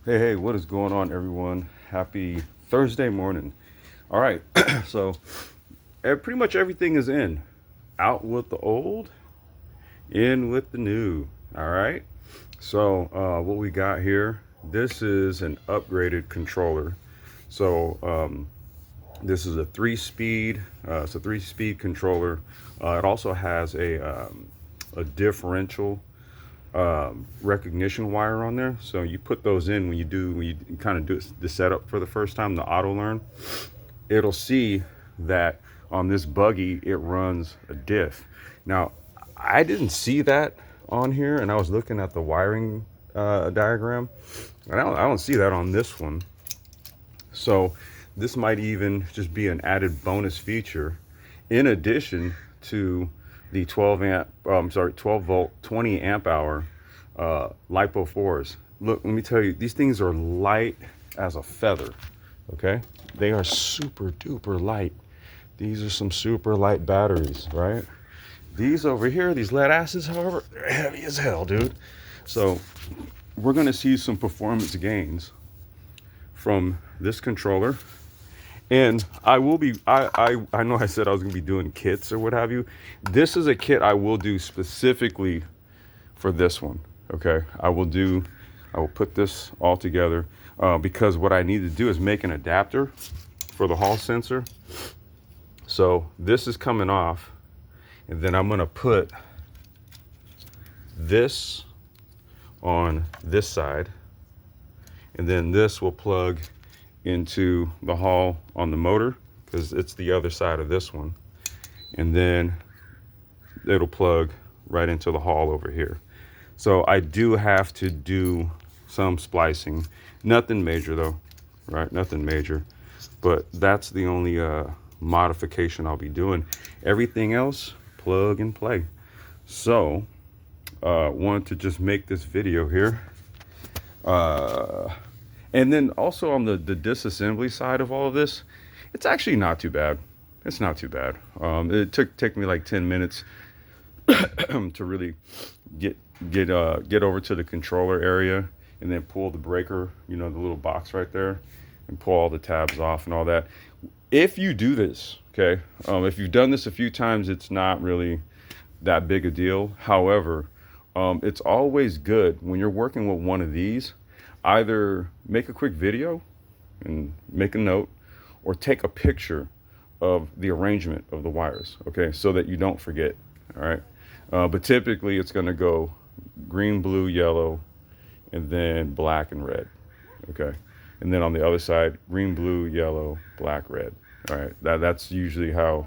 Hey, what is going on, everyone? Happy Thursday morning. All right, so pretty much everything is in. Out with the old, in with the new. All right, so what we got here, this is an upgraded controller. So this is a three-speed, it's a three-speed controller. It also has a differential recognition wire on there. So you put those in when you kind of do the setup for the first time, the auto learn. It'll see that on this buggy it runs a diff. Now I didn't see that on here, and I was looking at the wiring diagram, and I don't see that on this one. So this might even just be an added bonus feature in addition to the 12 volt 20 amp hour lipo 4s. Look, let me tell you, these things are light as a feather. Okay, they are super duper light. These are some super light batteries, right? These over here, these lead acids, however, they're heavy as hell, dude. So we're gonna see some performance gains from this controller. And I will be, I know I said I was gonna be doing kits or what have you. This is a kit I will do specifically for this one, okay? I will put this all together because what I need to do is make an adapter for the hall sensor. So this is coming off, and then I'm gonna put this on this side, and then this will plug into the hall on the motor because it's the other side of this one, and then it'll plug right into the hall over here. So I do have to do some splicing, nothing major though, right? Nothing major, but that's the only modification I'll be doing. Everything else, plug and play. So wanted to just make this video here. And then also on the disassembly side of all of this, it's actually not too bad. It's not too bad. It took me like 10 minutes to really get over to the controller area and then pull the breaker, you know, the little box right there, and pull all the tabs off and all that. If you do this, okay, if you've done this a few times, it's not really that big a deal. However, it's always good when you're working with one of these, either make a quick video and make a note, or take a picture of the arrangement of the wires, okay, so that you don't forget. All right, but typically it's going to go green, blue, yellow, and then black and red, okay, and then on the other side, green, blue, yellow, black, red. All right, that's usually how.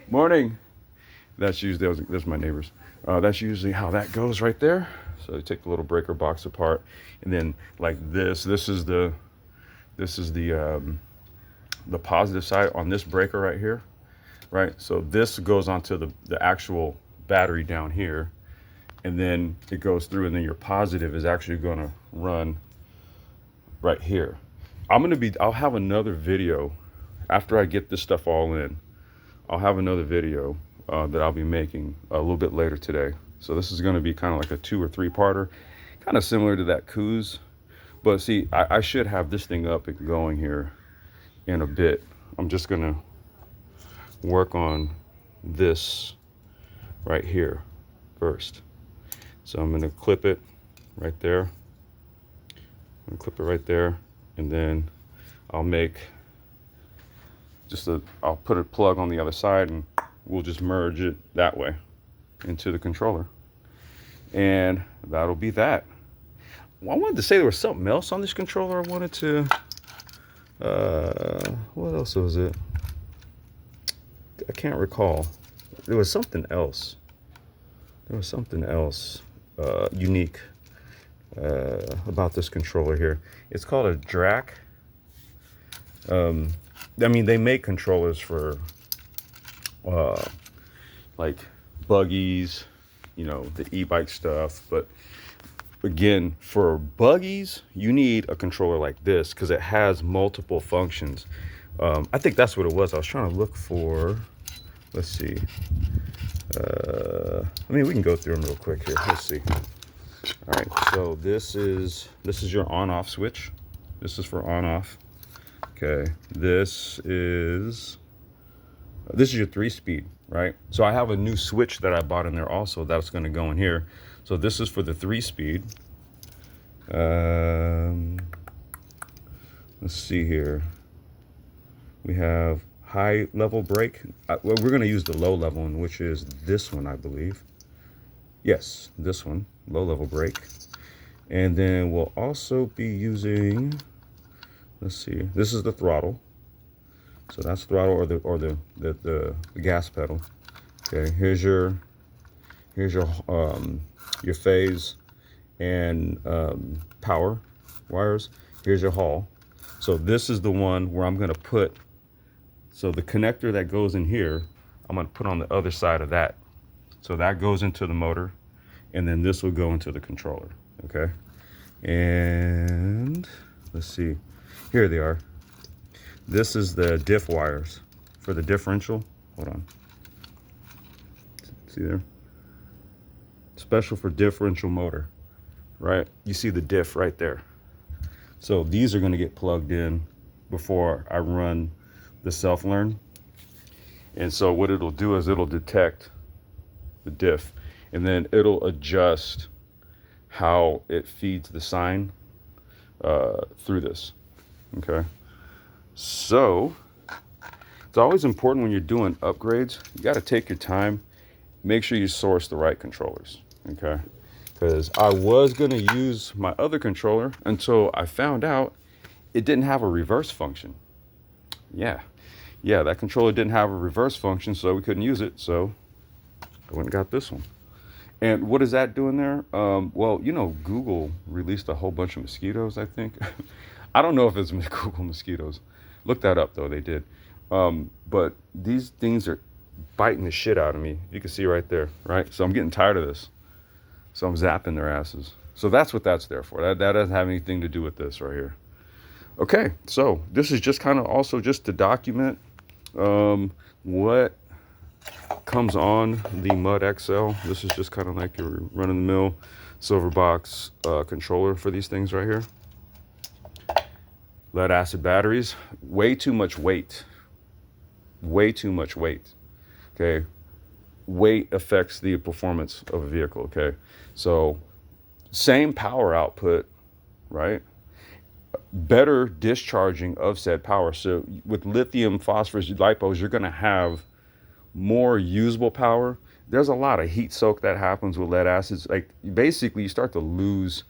Morning. That's usually, there's my neighbors. That's usually how that goes right there. So you take the little breaker box apart, and then like this is the positive side on this breaker right here, right? So this goes onto the actual battery down here, and then it goes through, and then your positive is actually going to run right here. I'll have another video after I get this stuff all in. I'll have another video that I'll be making a little bit later today. So this is going to be kind of like a 2 or 3 parter, kind of similar to that Coos. But see, I should have this thing up and going here in a bit. I'm just going to work on this right here first. So I'm going to clip it right there. I'm going to clip it right there, and then I'll make I'll put a plug on the other side, and we'll just merge it that way into the controller, and that'll be that. Well, I wanted to say there was something else on this controller. I wanted to what else was it? I can't recall. There was something else unique about this controller here. It's called a DRAC. I mean, they make controllers for like buggies, you know, the e-bike stuff, but again, for buggies you need a controller like this because it has multiple functions. I think that's what it was. I was trying to look for, let's see, I mean, we can go through them real quick here. Let's see. All right, so this is your on-off switch. This is for on-off. Okay, this is your 3-speed, right? So I have a new switch that I bought in there also that's going to go in here. So this is for the 3-speed. Let's see here. We have high level brake. Well, we're going to use the low level one, which is this one, I believe. Yes, this one, low level brake. And then we'll also be using, let's see, this is the throttle. So that's throttle or the gas pedal. Okay, here's your phase and power wires. Here's your Hall. So this is the one where I'm going to put, so the connector that goes in here, I'm going to put on the other side of that. So that goes into the motor, and then this will go into the controller. Okay, and let's see, here they are. This is the diff wires for the differential. Hold on, see there, special for differential motor, right? You see the diff right there. So these are going to get plugged in before I run the self-learn. And so what it'll do is it'll detect the diff, and then it'll adjust how it feeds the sine through this. Okay, so it's always important when you're doing upgrades, you got to take your time, make sure you source the right controllers. Okay, because I was going to use my other controller until I found out it didn't have a reverse function. Yeah, that controller didn't have a reverse function, so we couldn't use it. So I went and got this one. And what is that doing there? Well, you know, Google released a whole bunch of mosquitoes, I think. I don't know if it's Google mosquitoes. Look that up, though. They did. But these things are biting the shit out of me. You can see right there, right? So I'm getting tired of this. So I'm zapping their asses. So that's what that's there for. That doesn't have anything to do with this right here. Okay, so this is just kind of also just to document what comes on the Mud XL. This is just kind of like your run-of-the-mill silver box controller for these things right here. Lead acid batteries, way too much weight. Way too much weight. Okay, weight affects the performance of a vehicle. Okay, so same power output, right? Better discharging of said power. So with lithium, phosphorus, lipos, you're going to have more usable power. There's a lot of heat soak that happens with lead acids. Like basically you start to lose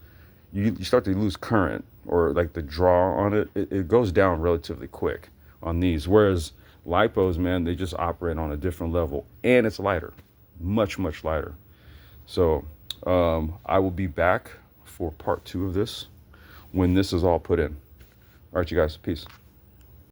current, or like the draw on it. It goes down relatively quick on these. Whereas lipos, man, they just operate on a different level, and it's lighter, much lighter. So I will be back for part 2 of this when this is all put in. All right, you guys, peace.